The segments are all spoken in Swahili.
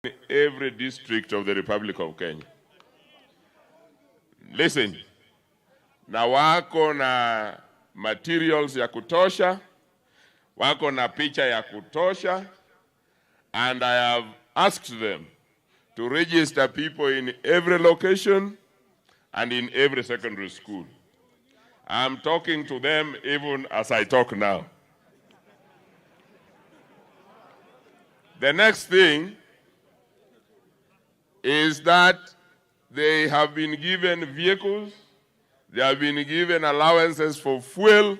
in every district of the Republic of Kenya. Listen, na wako na materials ya kutosha, wako na picha ya kutosha, and I have asked them to register people in every location and in every secondary school. I'm talking to them even as I talk now. The next thing is that they have been given vehicles, they have been given allowances for fuel,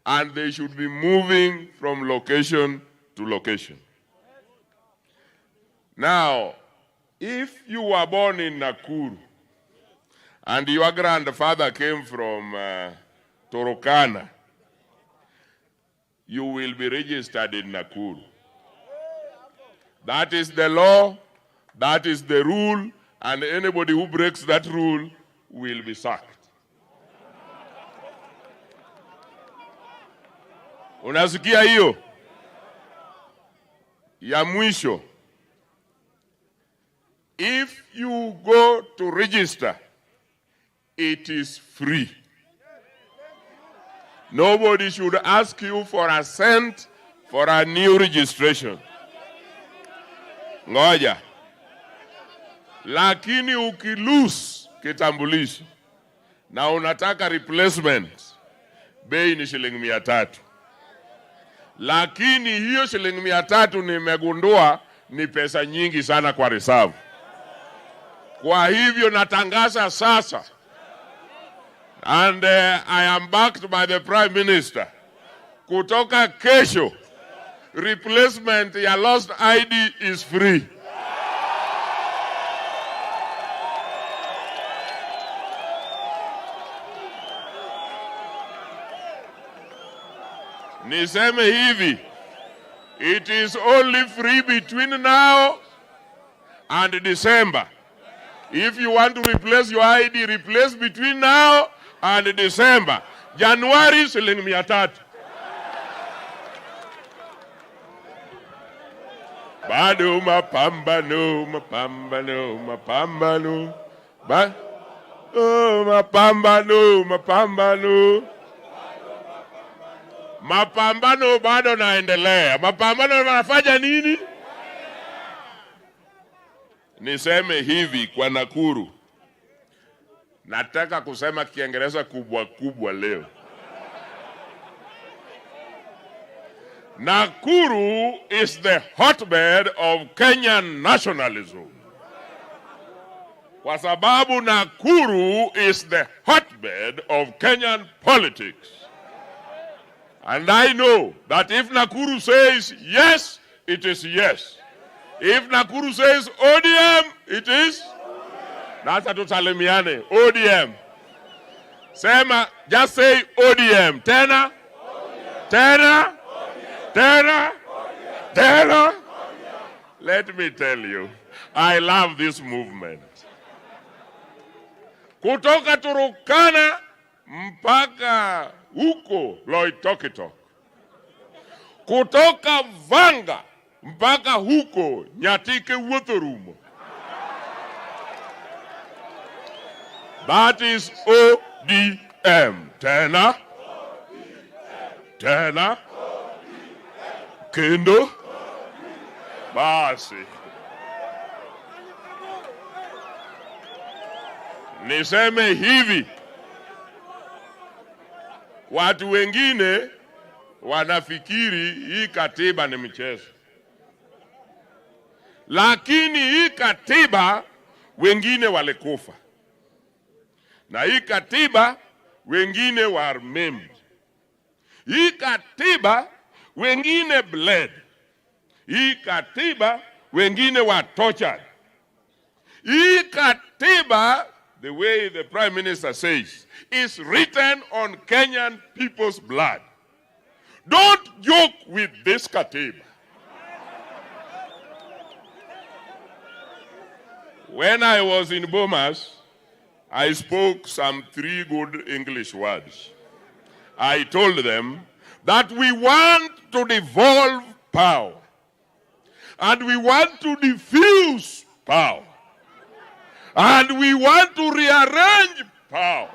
and they should be moving from location to location. Now, if you were born in Nakuru and your grandfather came from Turkana, you will be registered in Nakuru. That is the law, that is the rule, and anybody who breaks that rule will be sacked. Unasikia hiyo? Ya mwisho. If you go to register, it is free. Nobody should ask you for a cent for a new registration. Ngoja. Lakini ukilose kitambulisho na unataka replacement, bei ni shilingi 300. Lakini hiyo shilingi 300 nimegundua ni pesa nyingi sana kwa reserve. Kwa hivyo natangaza sasa, and I am backed by the Prime Minister, kutoka kesho, replacement ya lost ID is free. Niseme hivi, it is only free between now and December. If you want to replace your ID, replace between now and December. January shilingi 300. Bado mapambano, mapambano, mapambano. Mapambano, mapambano. Mapambano bado naendelea. Mapambano wanafanya nini? Niseme hivi kwa Nakuru. Nataka kusema Kiingereza kubwa kubwa leo. Nakuru is the hotbed of Kenyan nationalism. Kwa sababu Nakuru is the hotbed of Kenyan politics. And I know that if Nakuru says yes, it is yes. If Nakuru says ODM, it is? Nasa tusalimiane. ODM. Sema, just say ODM. Tena? Tena? Tena? Tena? Let me tell you, I love this movement. Kutoka Turkana mpaka huko Loitokitok. Kutoka Vanga mpaka huko Nyatike Wutherumo. That is ODM. Tena? Tena? Kendo? Basi. Niseme hivi. Watu wengine wanafikiri hii katiba ni mchezo. Lakini hii katiba wengine walikufa. Na hii katiba wengine were maimed. Hii katiba wengine bled. Hii katiba wengine were tortured. Hii katiba, the way the Prime Minister says, is written on Kenyan people's blood. Don't joke with this katiba. When I was in Bomas, I spoke some 3 good English words. I told them that we want to devolve power. And we want to diffuse power. And we want to rearrange power.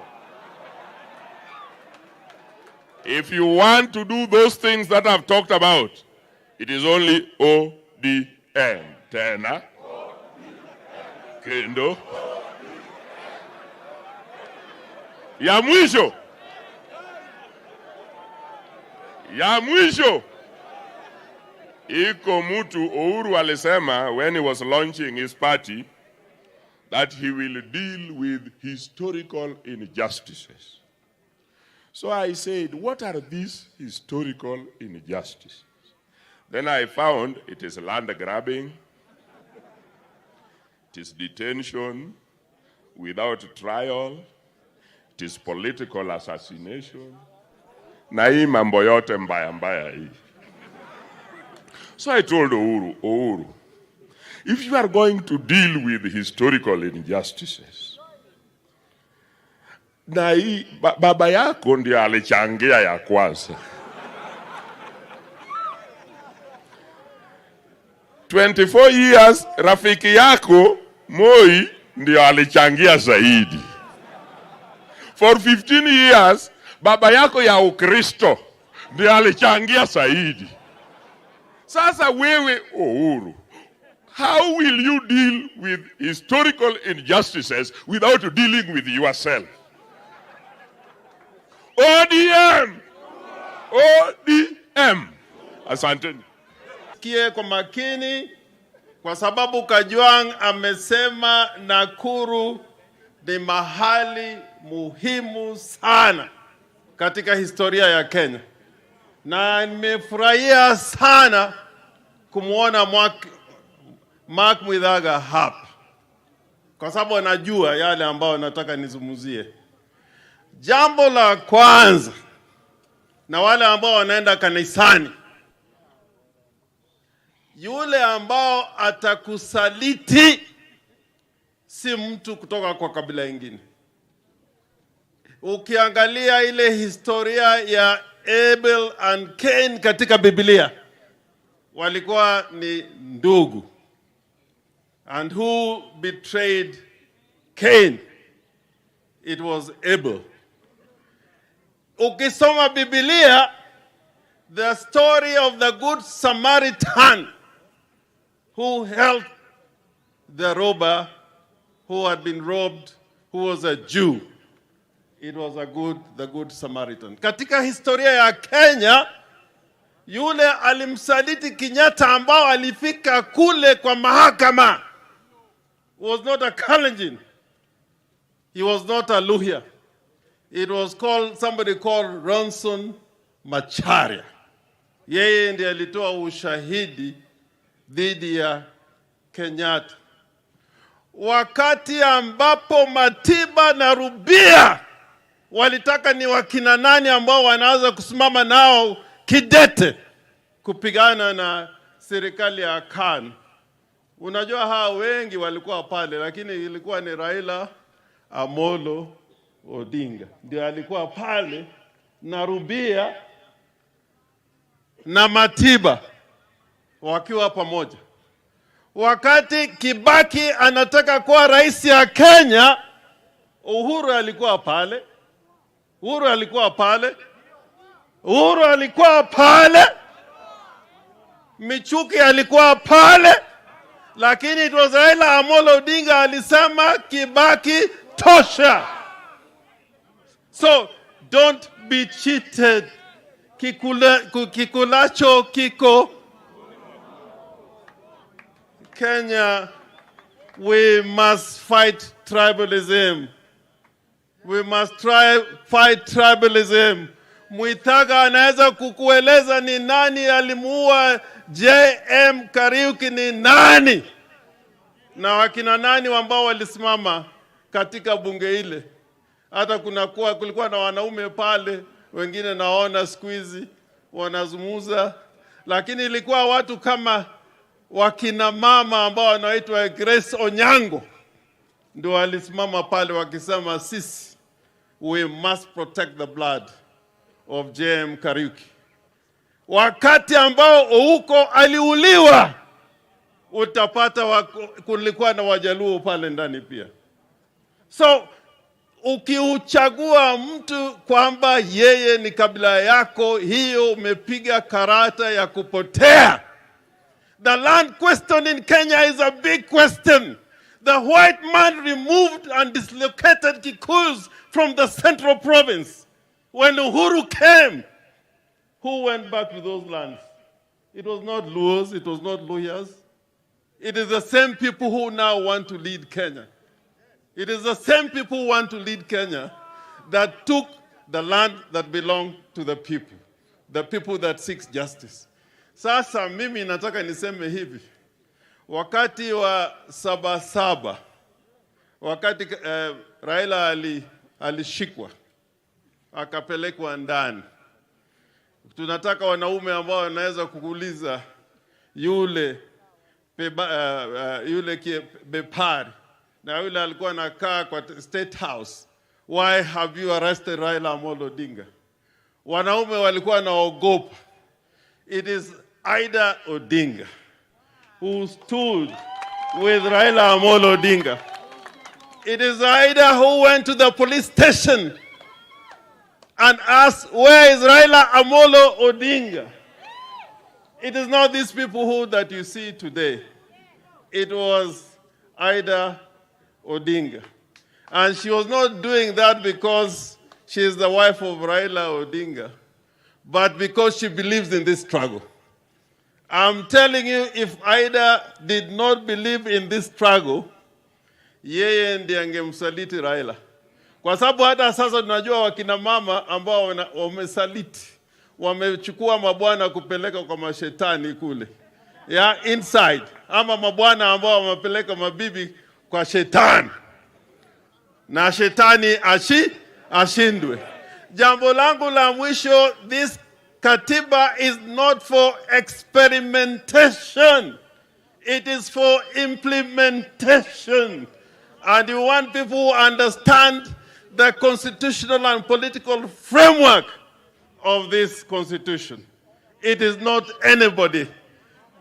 If you want to do those things that I've talked about, it is only ODM. Tena. Kendo. Ya mwisho. Ya mwisho. Iko mtu Uhuru alisema when he was launching his party that he will deal with historical injustices. So I said, what are these historical injustices? Then I found it is land grabbing, it is detention without trial, it is political assassination, na hii mambo yote mbaya mbaya hii. So I told Uhuru, if you are going to deal with historical injustices, na hii baba yako ndiye alichangia ya kwanza. 24 years rafiki yako Moi ndiye alichangia zaidi. For 15 years baba yako ya Ukristo ndiye alichangia zaidi. Sasa wewe Uhuru, how will you deal with historical injustices without dealing with yourself? ODM! ODM! Asanteni. Kie kwa makini kwa sababu Kajwang amesema Nakuru ni mahali muhimu sana katika historia ya Kenya. Na nimefurahia sana kumuona Mark Mwithaga hapa. Kwa sababu anajua yale ambayo nataka nizungumzie. Jambo la kwanza, na wale ambao wanaenda kanisani, yule ambao atakusaliti si mtu kutoka kwa kabila ingine. Ukiangalia ile historia ya Abel and Cain katika Biblia, walikuwa ni ndugu. And who betrayed Cain? It was Abel. Ukisoma Biblia, the story of the Good Samaritan who helped the robber who had been robbed, who was a Jew. It was the good Samaritan. Katika historia ya Kenya, yule alimsaliti Kenyatta ambao alifika kule kwa mahakama was not a Kalenjin. He was not a Luhya. It was somebody called Ronson Macharia. Yeye ndiye alitoa ushahidi dhidi ya Kenyatta. Wakati ambapo Matiba na Rubia walitaka ni wakina nani ambao wanaweza kusimama nao kidete kupigana na serikali ya Khan. Unajua hao wengi walikuwa pale, lakini ilikuwa ni Raila Amolo Odinga ndio alikuwa pale, na Rubia na Matiba wakiwa pamoja. Wakati Kibaki anataka kuwa rais ya Kenya, Uhuru alikuwa pale. Uhuru alikuwa pale. Michuki alikuwa pale. Lakini it was Raila Amolo Odinga alisema Kibaki tosha. So don't be cheated. Kikulacho kiko. Kenya, we must fight tribalism. We must fight tribalism. Mwithaga anaweza kukueleza ni nani alimuua JM Kariuki ni nani, na wakina nani ambao walisimama katika bunge ile. Hata kulikuwa na wanaume pale, wengine naona siku hizi wanazungumza, lakini ilikuwa watu kama wakina mama ambao wanaitwa Grace Onyango ndio walisimama pale wakisema sisi, we must protect the blood of JM Kariuki. Wakati ambao Ouko aliuliwa, utapata kulikuwa na Wajaluo pale ndani pia. So ukiuchagua mtu kwamba yeye ni kabila yako, hiyo umepiga karata ya kupotea. The land question in Kenya is a big question. The white man removed and dislocated Kikuyus from the central province. When Uhuru came, who went back to those lands? It was not Luos, it was not lawyers. It is the same people who now want to lead Kenya. It is the same people who want to lead Kenya that took the land that belonged to the people that seeks justice. Sasa mimi nataka niseme hivi. Wakati wa Sabasaba, wakati Raila alishikwa, akapelekwa ndani. Tunataka wanaume ambao wanaweza kukuuliza yule Bepari na yule alikuwa anakaa kwa State House, why have you arrested Raila Amolo Odinga? Wanaume walikuwa wanaogopa. It is Ida Odinga who stood with Raila Amolo Odinga. It is Ida who went to the police station and asked, where is Raila Amolo Odinga? It is not these people that you see today. It was Ida Odinga. And she was not doing that because she is the wife of Raila Odinga, but because she believes in this struggle. I'm telling you, if Ida did not believe in this struggle, yeye ndiye angemsaliti Raila. Kwa sababu hata sasa tunajua wakina mama ambao wamesaliti, wamechukua mabwana kupeleka kwa mashetani kule. Inside. Ama mabwana ambao wamepeleka mabibi kwa shetani. Na shetani ashindwe. Jambo langu la mwisho, this katiba is not for experimentation. It is for implementation. And you want people who understand the constitutional and political framework of this constitution. It is not anybody.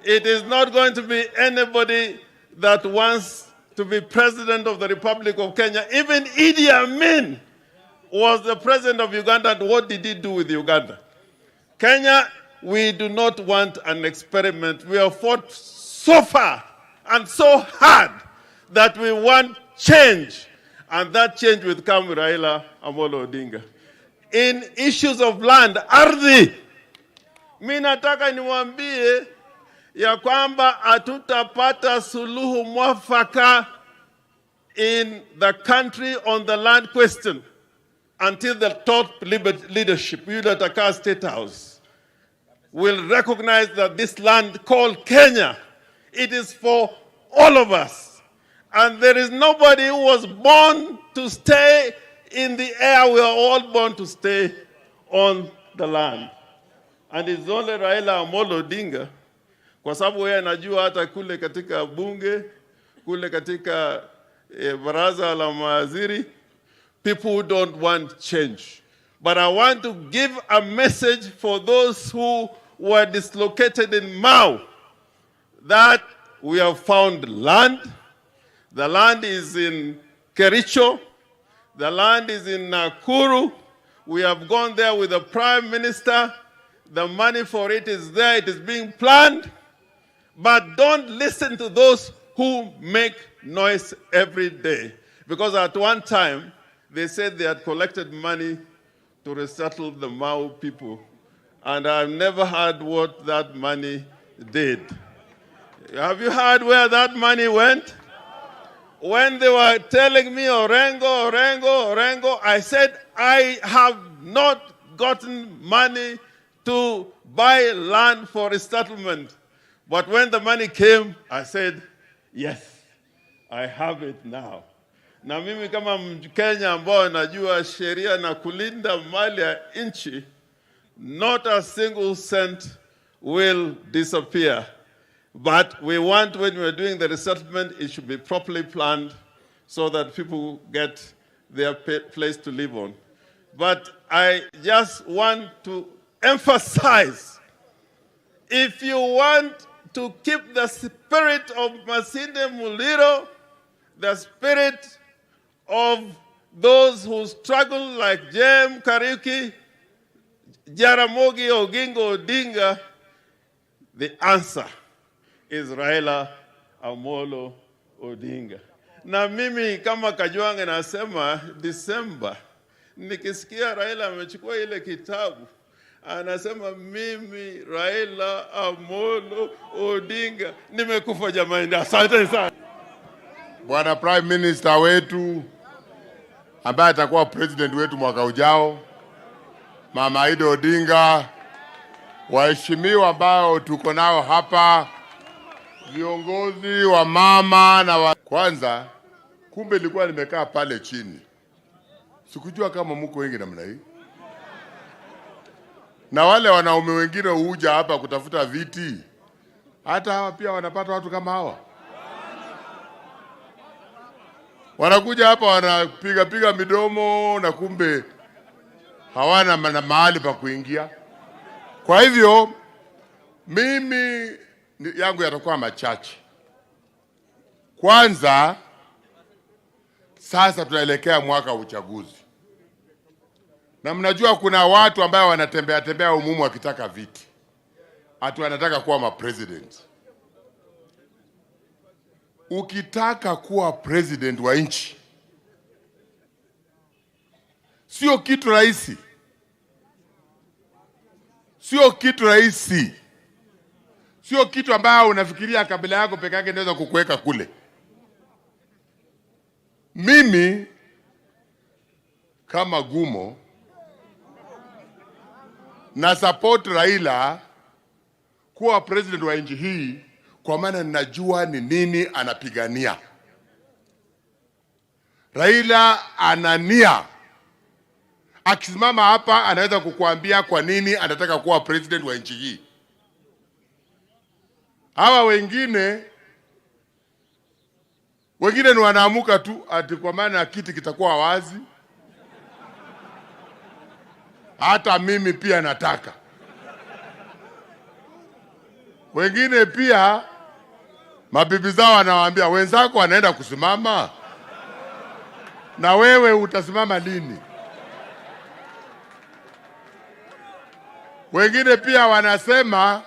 It is not going to be anybody that wants to be president of the Republic of Kenya. Even Idi Amin was the president of Uganda, and what did he do with Uganda? Kenya, we do not want an experiment. We have fought so far and so hard that we want change, and that change will come with Raila Amolo Odinga. In issues of land, ardhi, mimi nataka niwaambie ya kwamba hatutapata suluhu mwafaka in the country on the land question until the top leadership, you that are State House, will recognize that this land called Kenya, it is for all of us. And there is nobody who was born to stay in the air. We are all born to stay on the land. And it's only Raila Amolo Odinga, kwa sababu yeye anajua hata kule katika bunge, kule katika baraza la mawaziri, people who don't want change. But I want to give a message for those who were dislocated in Mau, that we have found land. The land is in Kericho. The land is in Nakuru. We have gone there with the Prime Minister. The money for it is there. It is being planned. But don't listen to those who make noise every day. Because at one time, they said they had collected money to resettle the Mau people. And I've never heard what that money did. Have you heard where that money went? When they were telling me, Orengo, Orengo, Orengo, I said, I have not gotten money to buy land for resettlement. But when the money came, I said, yes, I have it now. Na mimi kama Mkenya ambao najua sheria na kulinda mali ya nchi, not a single cent will disappear. But we want, when we're doing the resettlement, it should be properly planned so that people get their place to live on. But I just want to emphasize, if you want to keep the spirit of Masinde Muliro, the spirit of those who struggle like Jem Kariuki, Jaramogi Oginga Odinga. The answer is Raila Amolo Odinga. Na mimi kama Kajwang' nasema December, nikisikia Raila amechukua ile kitabu, anasema mimi Raila Amolo Odinga nimekufa jamani. Asante sana. Bwana Prime Minister wetu ambaye atakuwa president wetu mwaka ujao, Mama Aida Odinga, waheshimiwa ambao tuko nao hapa, viongozi wa mama na wa... Kwanza, kumbe nilikuwa nimekaa pale chini. Sikujua kama mko wengi namna hii. Na wale wanaume wengine huja hapa kutafuta viti, hata hawa pia wanapata watu kama hawa. Wanakuja hapa wanapiga midomo na kumbe hawana mahali pa kuingia. Kwa hivyo mimi yangu yatakuwa machache. Kwanza, sasa tunaelekea mwaka wa uchaguzi. Na mnajua kuna watu ambao wanatembea umumu wakitaka viti. Ati wanataka kuwa mapresident. Ukitaka kuwa president wa nchi, sio kitu rahisi. Sio kitu rahisi. Sio kitu ambao unafikiria kabila yako peke yake inaweza kukuweka kule. Mimi kama Gumo na support Raila kuwa president wa nchi hii, kwa maana ninajua ni nini anapigania. Raila anania. Akisimama hapa anaweza kukuambia kwa nini anataka kuwa president wa nchi hii. Hawa wengine ni wanaamuka tu ati kwa maana kiti kitakuwa wazi. Hata mimi pia nataka. Wengine pia mabibi zao wanawaambia wenzako wanaenda kusimama, na wewe utasimama lini? Wengine pia wanasema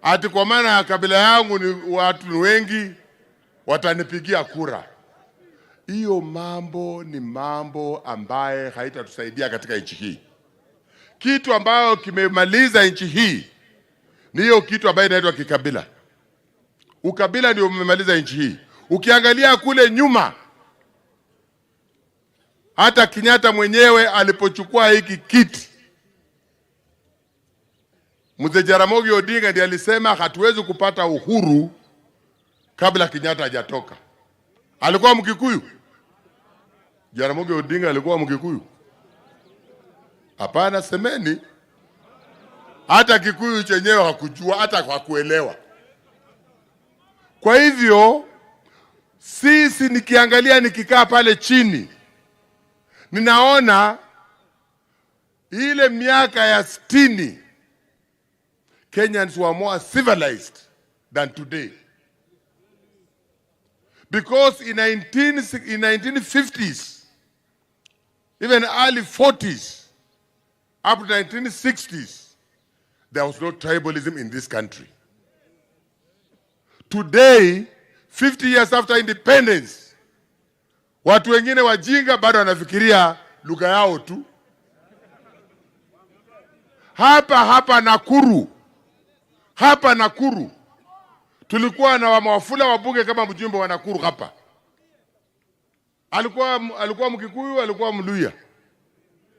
ati kwa maana ya kabila yangu ni watu wengi watanipigia kura. Hiyo mambo ni mambo ambaye haitatusaidia katika nchi hii. Kitu ambayo kimemaliza nchi hii ni hiyo kitu ambayo inaitwa kikabila. Ukabila ndio umemaliza nchi hii. Ukiangalia kule nyuma, hata Kenyatta mwenyewe alipochukua hiki kiti, Mzee Jaramogi Odinga ndiye alisema hatuwezi kupata uhuru kabla Kenyatta hajatoka. Alikuwa Mkikuyu? Jaramogi Odinga alikuwa Mkikuyu? Hapana, semeni. Hata Kikuyu chenyewe hakujua, hata hakuelewa. Kwa hivyo sisi nikikaa pale chini, ninaona ile miaka ya 60 Kenyans were more civilized than today. Because in 1950s, even early 40s, up to 1960s, there was no tribalism in this country. Today, 50 years after independence, watu wengine wajinga bado wanafikiria lugha yao tu. Hapa Nakuru, tulikuwa na Wafula wabunge kama mjumbe wa Nakuru hapa. Alikuwa Mkikuyu, alikuwa Mluya.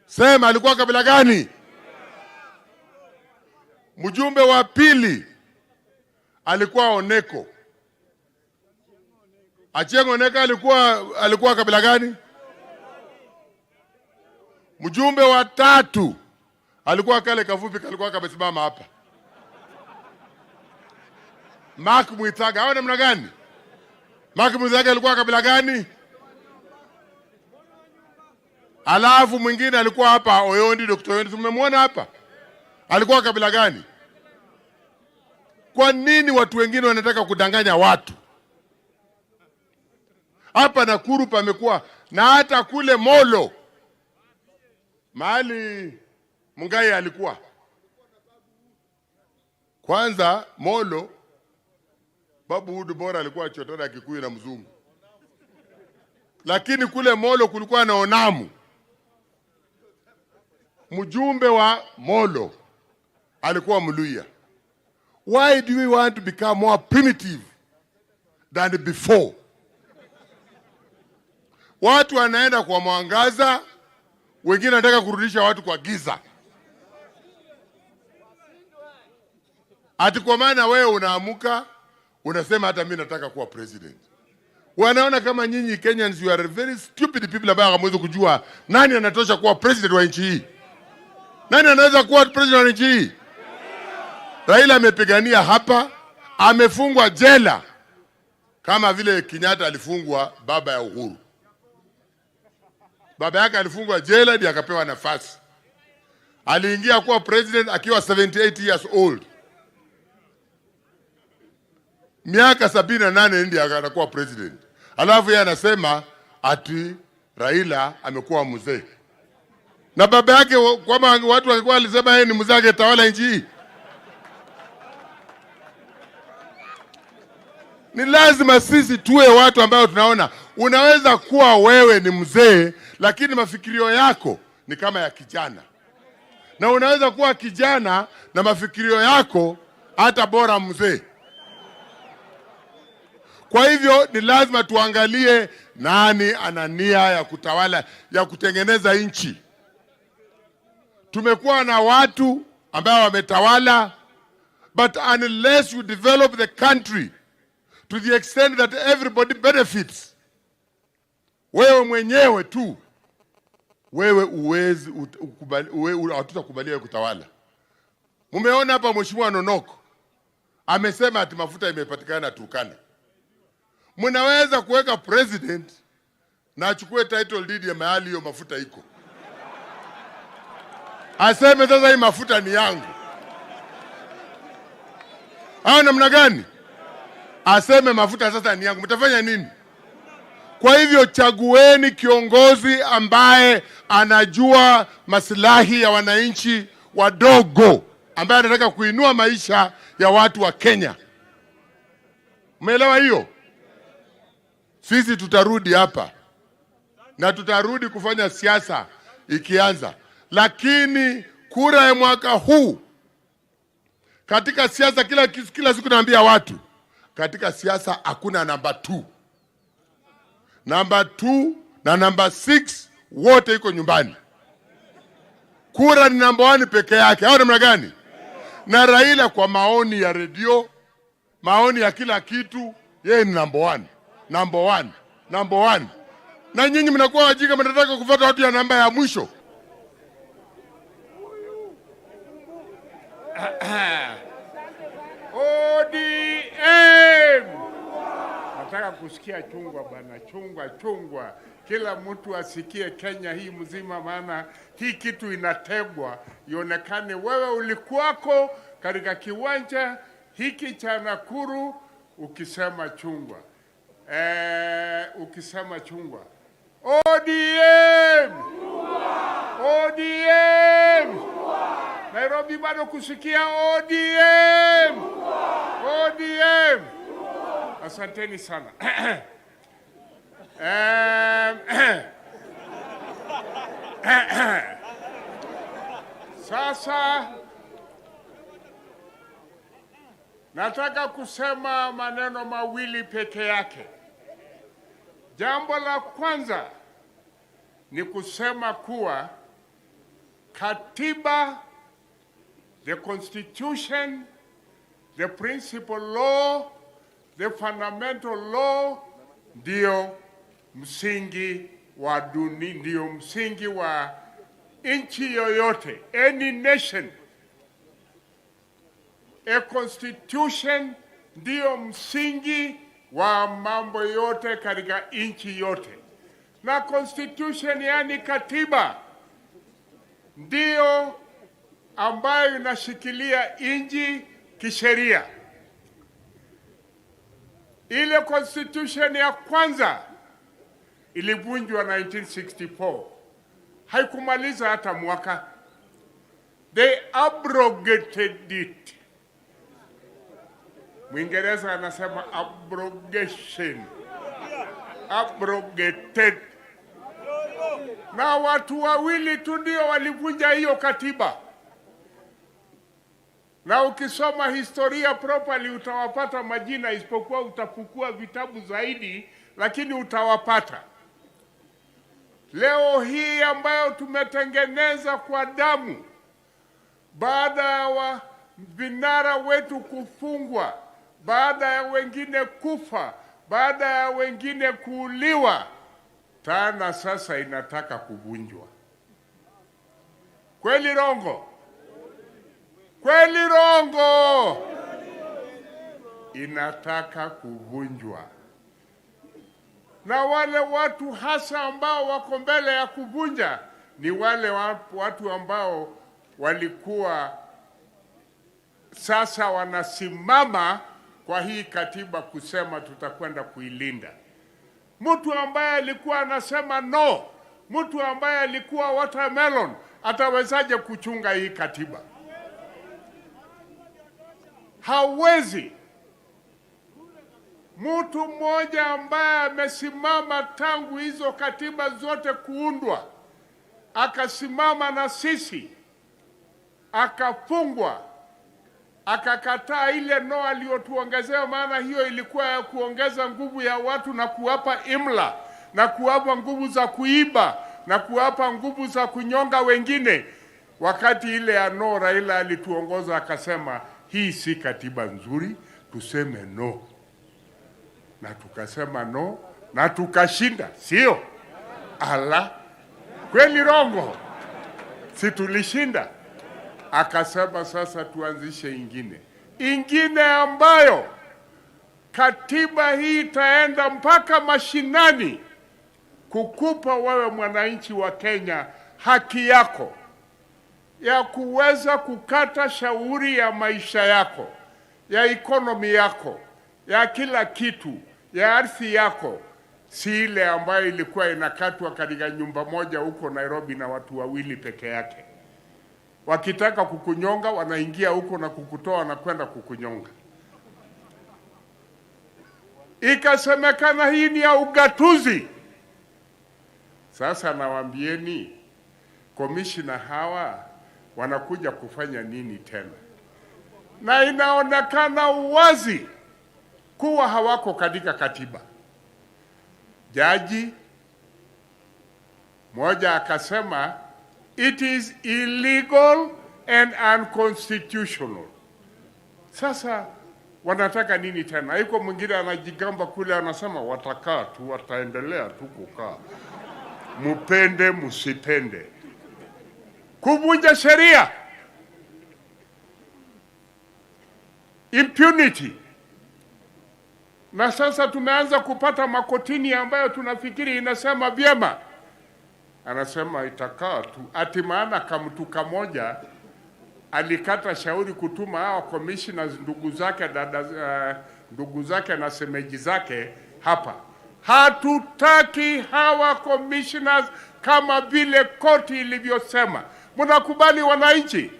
Sema alikuwa kabila gani? Mjumbe wa pili alikuwa Oneko. Achieng' Oneko alikuwa kabila gani? Mjumbe wa tatu alikuwa kale kafupi, alikuwa kamesimama hapa, Mark Mwithaga. Hao namna gani? Mark Mwithaga alikuwa kabila gani? Alafu mwingine alikuwa hapa Oyondi, Dr. Oyondi, tumemwona hapa. Alikuwa kabila gani? Kwa nini watu wengine wanataka kudanganya watu? Hapa Nakuru pamekuwa na hata kule Molo mahali Mungai alikuwa. Kwanza Molo, Babu Udu Bora alikuwa chotara ya Kikuyu na mzungu. Lakini kule Molo kulikuwa na Onamu. Mjumbe wa Molo alikuwa Mluya. Why do we want to become more primitive than before? Watu wanaenda kwa mwangaza, wengine wanataka kurudisha watu kwa giza. Ati kwa maana wewe unaamuka unasema hata mimi nataka kuwa president. Wanaona kama nyinyi Kenyans you are very stupid people ambao hamwezi kujua nani anatosha kuwa president wa nchi hii. Nani anaweza kuwa president wa nchi hii? Raila amepigania hapa, amefungwa jela kama vile Kenyatta alifungwa baba ya Uhuru. Baba yake alifungwa jela ndiye akapewa nafasi. Aliingia kuwa president akiwa 78 years old. Miaka 78 ndiye akakuwa president. Alafu yeye anasema ati Raila amekuwa mzee. Na baba yake kama watu walikuwa walisema yeye ni mzee angetawala nchi hii. Ni lazima sisi tuwe watu ambao tunaona unaweza kuwa wewe ni mzee lakini mafikirio yako ni kama ya kijana. Na unaweza kuwa kijana na mafikirio yako hata bora mzee. Kwa hivyo ni lazima tuangalie nani ana nia ya kutawala, ya kutengeneza nchi. Tumekuwa na watu ambao wametawala, but unless you develop the country to the extent that everybody benefits, wewe mwenyewe tu, wewe uwezi hatutakubalia kutawala. Mumeona hapa Mheshimiwa Nonoko amesema ati mafuta imepatikana Turkana. Mnaweza kuweka president na achukue title deed ya mahali hiyo mafuta iko. Aseme sasa hii mafuta ni yangu. Hao namna gani? Aseme mafuta sasa ni yangu. Mtafanya nini? Kwa hivyo chagueni kiongozi ambaye anajua maslahi ya wananchi wadogo, ambaye anataka kuinua maisha ya watu wa Kenya. Umeelewa hiyo? Sisi tutarudi hapa na tutarudi kufanya siasa ikianza. Lakini kura ya mwaka huu, katika siasa kila siku naambia watu, katika siasa hakuna number 2. Number 2 na number 6 wote iko nyumbani. Kura ni number 1 peke yake. Hao namna gani? Na Raila kwa maoni ya redio, maoni ya kila kitu, yeye ni number 1. Number 1. Number 1. Na nyinyi mnakuwa wajinga, mnataka kufuata watu ya namba ya mwisho. ODM. Nataka kusikia chungwa bana, chungwa. Kila mtu asikie Kenya hii mzima, maana hii kitu inategwa ionekane wewe ulikuwako katika kiwanja hiki cha Nakuru ukisema chungwa. Ukisema chungwa. ODM! ODM! Nairobi bado kusikia ODM! ODM! Asanteni sana. Sasa nataka kusema maneno mawili peke yake. Jambo la kwanza ni kusema kuwa katiba, the constitution, the principal law, the fundamental law ndio msingi wa dunia, ndio msingi wa nchi yoyote, any nation. A constitution ndio msingi wa mambo yote katika nchi yote. Na constitution yani katiba ndio ambayo inashikilia nchi kisheria. Ile constitution ya kwanza ilivunjwa 1964. Haikumaliza hata mwaka. They abrogated it. Mwingereza anasema abrogation. Abrogated. Na watu wawili tu ndio walivunja hiyo katiba. Na ukisoma historia properly utawapata majina, isipokuwa utafukua vitabu zaidi, lakini utawapata. Leo hii ambayo tumetengeneza kwa damu, baada ya vinara wetu kufungwa, baada ya wengine kufa, baada ya wengine kuuliwa, tena sasa inataka kuvunjwa. Kweli rongo? Kweli rongo? Inataka kuvunjwa. Na wale watu hasa ambao wako mbele ya kuvunja ni wale watu ambao walikuwa sasa wanasimama kwa hii katiba kusema tutakwenda kuilinda. Mtu ambaye alikuwa anasema no, mtu ambaye alikuwa watermelon, atawezaje kuchunga hii katiba? Hawezi. Mtu mmoja ambaye amesimama tangu hizo katiba zote kuundwa, akasimama na sisi, akafungwa, akakataa ile no aliyotuongezea, maana hiyo ilikuwa ya kuongeza nguvu ya watu na kuwapa imla na kuwapa nguvu za kuiba na kuwapa nguvu za kunyonga wengine. Wakati ile ya no, Raila alituongoza akasema hii si katiba nzuri, tuseme no. Na tukasema no na tukashinda, sio? Ala, kweli rongo? Si tulishinda? Akasema sasa tuanzishe ingine ambayo katiba hii itaenda mpaka mashinani kukupa wewe mwananchi wa Kenya haki yako ya kuweza kukata shauri ya maisha yako, ya ekonomi yako, ya kila kitu, ya ardhi yako, si ile ambayo ilikuwa inakatwa katika nyumba moja huko Nairobi na watu wawili peke yake. Wakitaka kukunyonga wanaingia huko na kukutoa na kwenda kukunyonga. Ikasemekana hii ni ya ugatuzi. Sasa nawaambieni, komishina hawa wanakuja kufanya nini tena? Na inaonekana wazi kuwa hawako katika katiba. Jaji moja akasema it is illegal and unconstitutional. Sasa wanataka nini tena? Yuko mwingine anajigamba kule anasema watakaa tu, wataendelea tu kukaa. Mupende musipende. Kuvunja sheria. Impunity. Na sasa tumeanza kupata makotini ambayo tunafikiri inasema vyema. Anasema itakaa tu. Ati maana kamtu kamoja alikata shauri kutuma hao commissioners ndugu zake na semeji zake hapa. Hatutaki hawa commissioners kama vile koti ilivyosema. Mnakubali wananchi?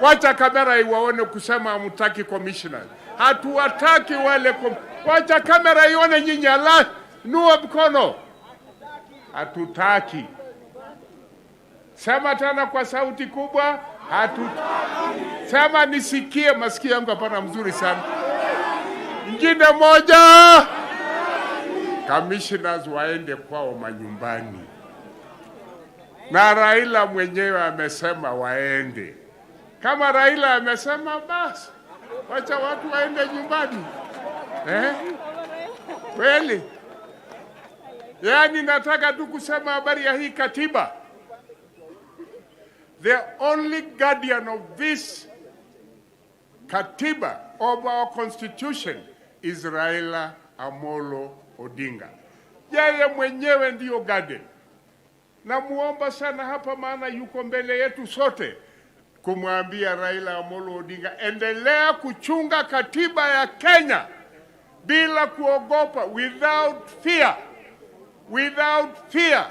Wacha kamera iwaone kusema hamtaki commissioners. Hatuwataki wale wacha kamera ione nyinyi, ala nua mkono. Hatutaki. Sema tena kwa sauti kubwa, sema nisikie, masikio yangu hapana mzuri sana. Ingine moja. Commissioners waende kwao manyumbani. Na Raila mwenyewe amesema waende. Kama Raila amesema basi, wacha watu waende nyumbani. Kweli? Yani nataka tu kusema habari ya hii katiba. The only guardian of this katiba, of our constitution, is Raila Amolo Odinga. Yeye mwenyewe ndiyo guardian. Na muomba sana hapa, maana yuko mbele yetu sote, kumwambia Raila Amolo Odinga, endelea kuchunga katiba ya Kenya bila kuogopa, without fear. Without fear.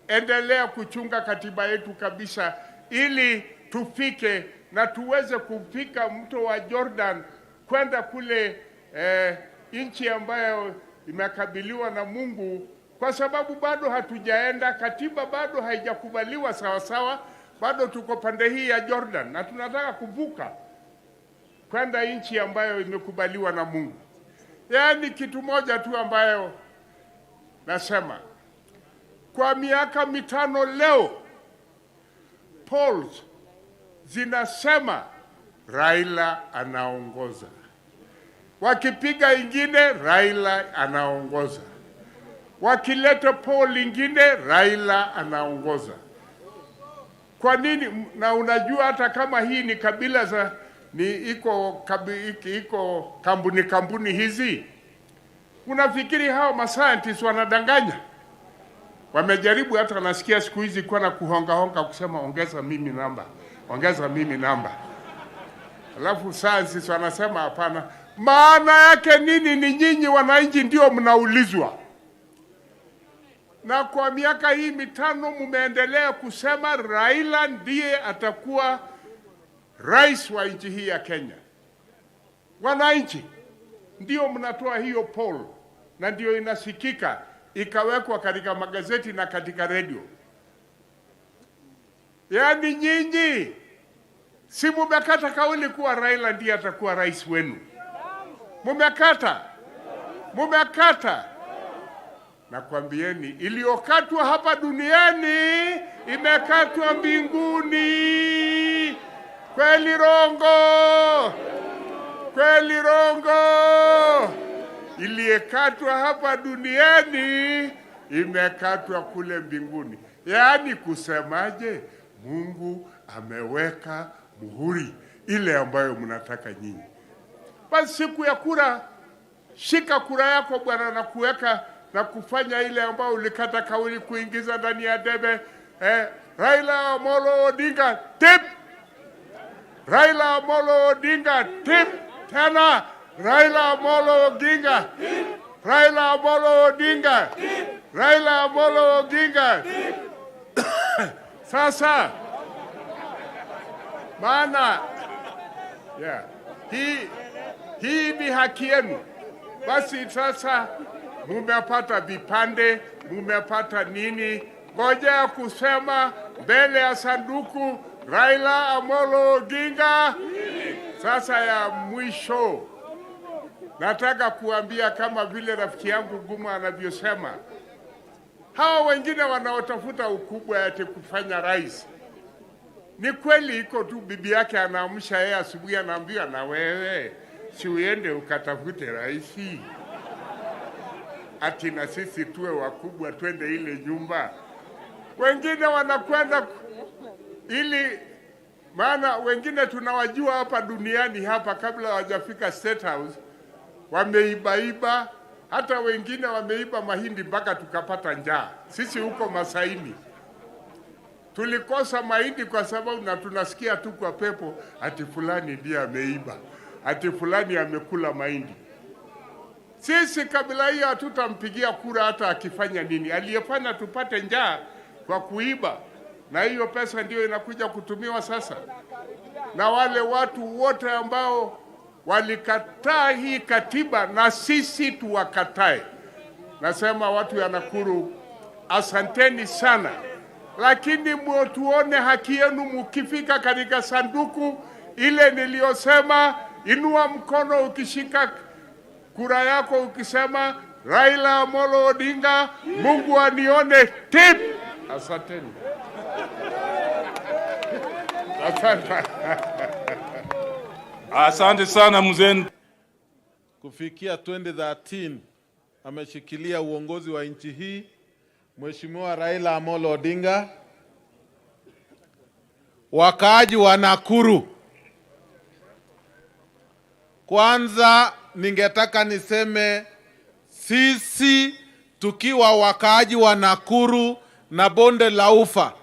Endelea kuchunga katiba yetu kabisa, ili tufike na tuweze kufika mto wa Jordan kwenda kule nchi ambayo imekabiliwa na Mungu, kwa sababu bado hatujaenda, katiba bado haijakubaliwa sawa sawa, bado tuko pande hii ya Jordan na tunataka kuvuka kwenda nchi ambayo imekubaliwa na Mungu. Yaani kitu moja tu ambayo nasema, kwa miaka 5 leo polls zinasema Raila anaongoza. Wakipiga ingine Raila anaongoza. Wakileta poll ingine Raila anaongoza. Kwa nini? Na unajua hata kama hii ni kabila za iko kampuni hizi, unafikiri hao mascientists wanadanganya? Wamejaribu, hata nasikia siku hizi kwa na kuhonga kusema ongeza mimi namba, ongeza mimi namba. Alafu scientists wanasema hapana. Maana yake nini? Ni nyinyi wananchi ndio mnaulizwa. Na kwa miaka hii 5 mumeendelea kusema Raila ndiye atakuwa rais wa nchi hii ya Kenya. Wananchi ndio mnatoa hiyo poll, na ndio inasikika, ikawekwa katika magazeti na katika radio. Yaani nyinyi si mumekata kauli kuwa Raila ndiye atakuwa rais wenu? Mumekata. Nakwambieni, iliyokatwa hapa duniani imekatwa mbinguni. Kweli rongo? Kweli rongo? Iliyekatwa hapa duniani imekatwa kule mbinguni. Yaani kusemaje? Mungu ameweka muhuri ile ambayo mnataka nyinyi. Basi siku ya kura, shika kura yako bwana, na kuweka na kufanya ile ambayo ulikata kauli kuingiza ndani ya debe. Raila Amolo Odinga tip. Raila Amolo Odinga tip. Tena Raila Amolo Odinga tip. Raila Amolo Odinga tip. Raila Amolo Odinga tip. Sasa maana hii ni haki yenu. Basi sasa mumepata vipande, mumepata nini? Ngoja kusema mbele ya sanduku Raila Amolo Odinga. Sasa ya mwisho nataka kuambia, kama vile rafiki yangu Guma anavyosema, hao wengine wanaotafuta ukubwa ati kufanya rais, ni kweli iko tu bibi yake anaamsha yeye asubuhi anaambia, na wewe si uende ukatafute rais, ati na sisi tuwe wakubwa twende ile nyumba. Wengine wanakwenda ili, maana wengine tunawajua hapa duniani hapa, kabla hawajafika State House wameiba. Hata wengine wameiba mahindi mpaka tukapata njaa. Sisi huko Masaini tulikosa mahindi kwa sababu, na tunasikia tu kwa pepo ati fulani ndiye ameiba, ati fulani amekula mahindi. Sisi kabila hiyo hatutampigia kura hata akifanya nini. Aliyefanya tupate njaa kwa kuiba, na hiyo pesa ndio inakuja kutumiwa sasa. Na wale watu wote ambao walikataa hii katiba, na sisi tuwakatae, nasema watu ya Nakuru, asanteni sana. Lakini mutuone haki yenu mukifika katika sanduku ile niliyosema. Inua mkono ukishika kura yako ukisema Raila Amolo Odinga, Mungu anione tip. Asanteni. Asante sana mzee. Kufikia 2013 ameshikilia uongozi wa nchi hii Mheshimiwa Raila Amolo Odinga. Wakaaji wa Nakuru, kwanza ningetaka niseme sisi tukiwa wakaaji wa Nakuru na bonde la Ufa